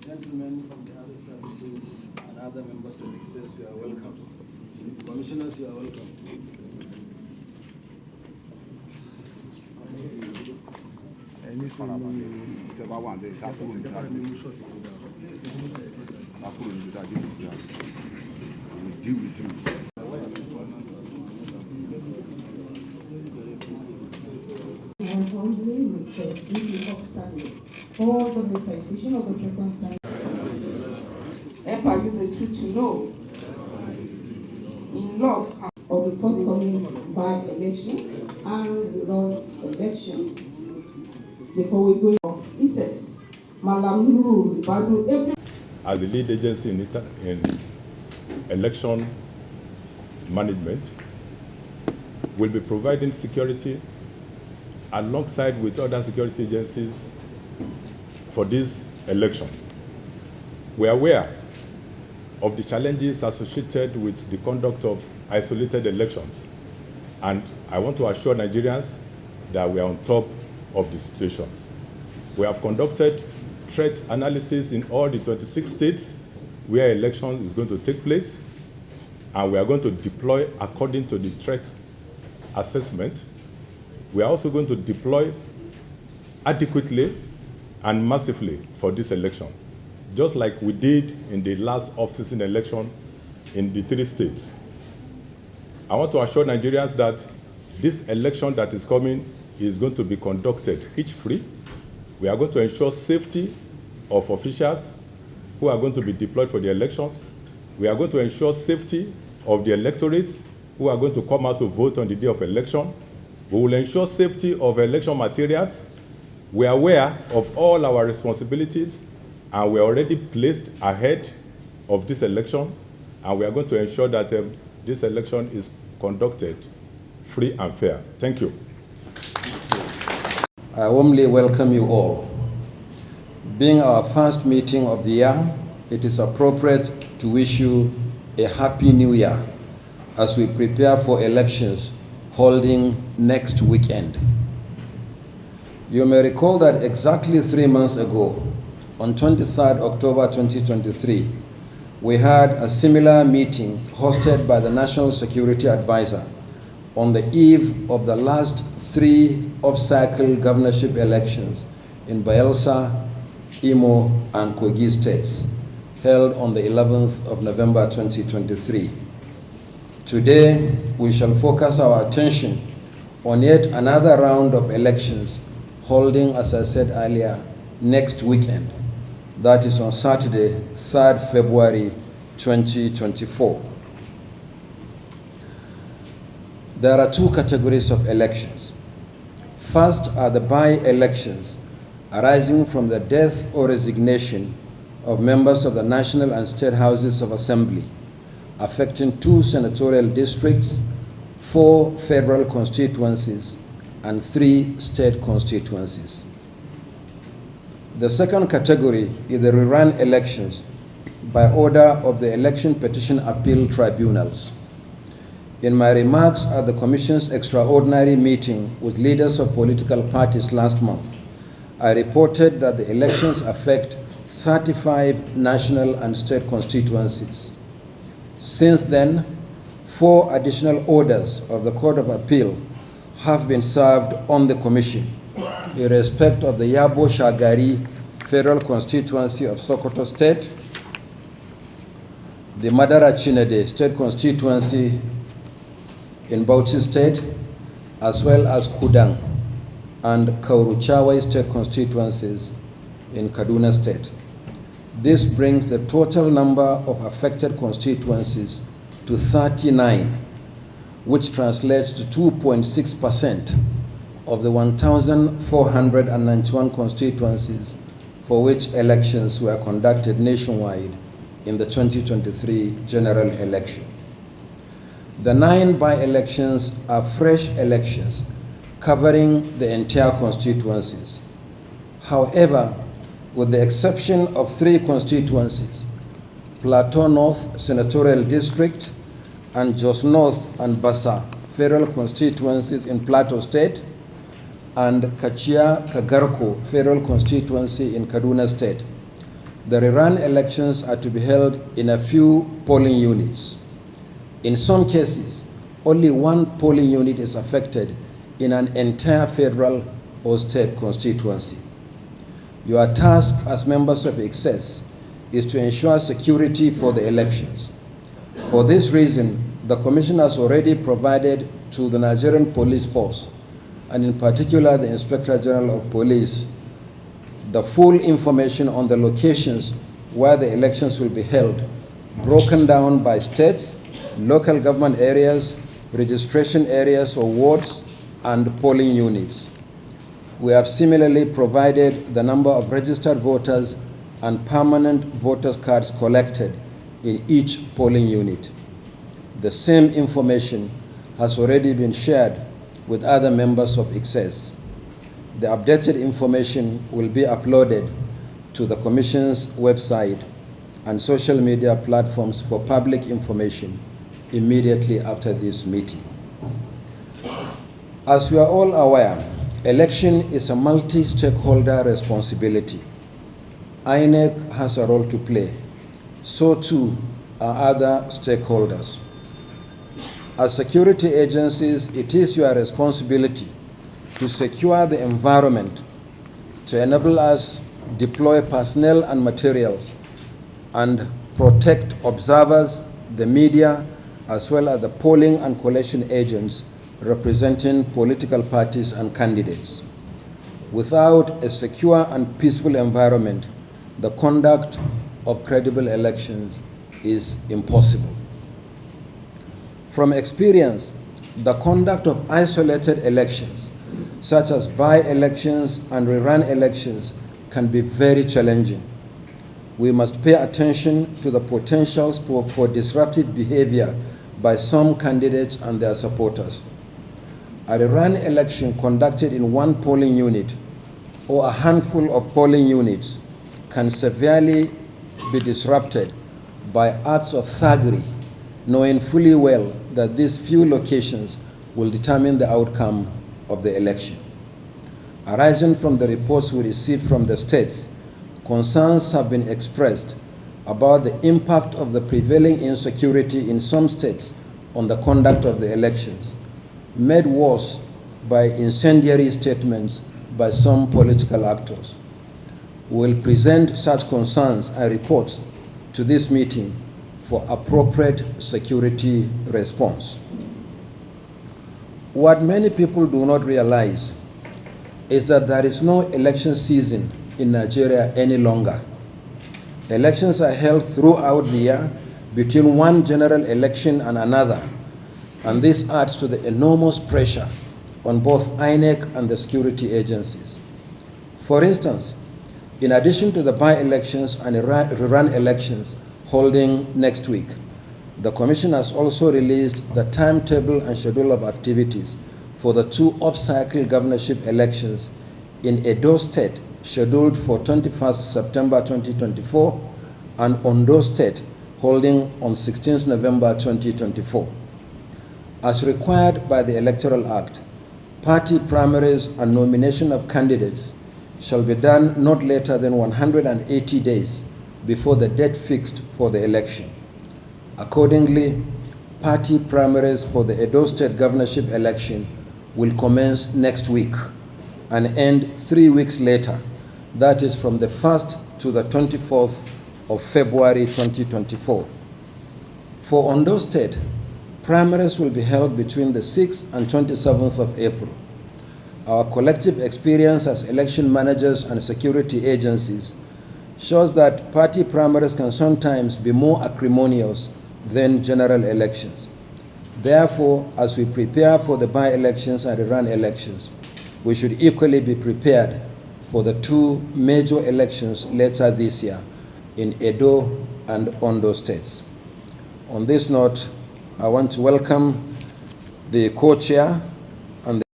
gentlemen from the other services and other members of excess, you are welcome. Commissioners, you are welcome. I humbly request the upstanding for the recitation of the circumstance. Empower you the truth to know in love of the forthcoming by-elections and non-elections. Before we go off, he says, Malam Badu every. As the lead agency in election management, will be providing security alongside with other security agencies for this election. We are aware of the challenges associated with the conduct of isolated elections, and I want to assure Nigerians that we are on top of the situation. We have conducted threat analysis in all the 26 states where election is going to take place, and we are going to deploy according to the threat assessment. We are also going to deploy adequately and massively for this election, just like we did in the last off-season election in the 3 states. I want to assure Nigerians that this election that is coming is going to be conducted hitch-free. We are going to ensure safety of officials who are going to be deployed for the elections. We are going to ensure safety of the electorates who are going to come out to vote on the day of election. We will ensure safety of election materials. We are aware of all our responsibilities, and we are already placed ahead of this election, and we are going to ensure that this election is conducted free and fair. Thank you. I warmly welcome you all. Being our first meeting of the year, it is appropriate to wish you a happy new year as we prepare for elections holding next weekend. You may recall that exactly 3 months ago, on 23rd October 2023, we had a similar meeting hosted by the National Security Advisor on the eve of the last 3 off-cycle governorship elections in Bayelsa, Imo, and Kogi states, held on the 11th of November 2023. Today, we shall focus our attention on yet another round of elections holding, as I said earlier, next weekend. That is on Saturday, 3rd February 2024. There are 2 categories of elections. First are the by-elections arising from the death or resignation of members of the National and State Houses of Assembly, affecting 2 senatorial districts, 4 federal constituencies, and 3 state constituencies. The second category is the rerun elections by order of the Election Petition Appeal Tribunals. In my remarks at the Commission's extraordinary meeting with leaders of political parties last month, I reported that the elections affect 35 national and state constituencies. Since then, 4 additional orders of the Court of Appeal have been served on the Commission in respect of the Yabo Shagari Federal Constituency of Sokoto State, the Madara Chinede State Constituency in Bauchi State, as well as Kudang and Kauruchawai State constituencies in Kaduna State. This brings the total number of affected constituencies to 39, which translates to 2.6% of the 1,491 constituencies for which elections were conducted nationwide in the 2023 general election. The 9 by-elections are fresh elections covering the entire constituencies. However, with the exception of 3 constituencies, Plateau North Senatorial District and Jos North and Basa federal constituencies in Plateau State, and Kachia Kagarko federal constituency in Kaduna State, the rerun elections are to be held in a few polling units. In some cases, only one polling unit is affected in an entire federal or state constituency. Your task as members of ICSES is to ensure security for the elections. For this reason, the Commission has already provided to the Nigerian Police Force, and in particular the Inspector General of Police, the full information on the locations where the elections will be held, broken down by states, local government areas, registration areas or wards, and polling units. We have similarly provided the number of registered voters and permanent voters' cards collected in each polling unit. The same information has already been shared with other members of ICSES. The updated information will be uploaded to the Commission's website and social media platforms for public information immediately after this meeting. As we are all aware, election is a multi-stakeholder responsibility. INEC has a role to play. So too are other stakeholders. As security agencies, it is your responsibility to secure the environment, to enable us deploy personnel and materials, and protect observers, the media, as well as the polling and collation agents representing political parties and candidates. Without a secure and peaceful environment, the conduct of credible elections is impossible. From experience, the conduct of isolated elections, such as by-elections and rerun elections, can be very challenging. We must pay attention to the potentials for disruptive behavior by some candidates and their supporters. A rerun election conducted in one polling unit or a handful of polling units can severely be disrupted by acts of thuggery, knowing fully well that these few locations will determine the outcome of the election. Arising from the reports we received from the states, concerns have been expressed about the impact of the prevailing insecurity in some states on the conduct of the elections, made worse by incendiary statements by some political actors. We will present such concerns and reports to this meeting for appropriate security response. What many people do not realize is that there is no election season in Nigeria any longer. Elections are held throughout the year between one general election and another, and this adds to the enormous pressure on both INEC and the security agencies. For instance, in addition to the by-elections and rerun elections holding next week, the Commission has also released the timetable and schedule of activities for the two off-cycle governorship elections in Edo State, scheduled for 21st September 2024, and Ondo State, holding on 16th November 2024. As required by the Electoral Act, party primaries and nomination of candidates shall be done not later than 180 days before the date fixed for the election. Accordingly, party primaries for the Edo State governorship election will commence next week and end 3 weeks later, that is from the 1st to the 24th of February 2024. For Ondo State, primaries will be held between the 6th and 27th of April. Our collective experience as election managers and security agencies shows that party primaries can sometimes be more acrimonious than general elections. Therefore, as we prepare for the by-elections and rerun elections, we should equally be prepared for the two major elections later this year in Edo and Ondo states. On this note, I want to welcome the co-chair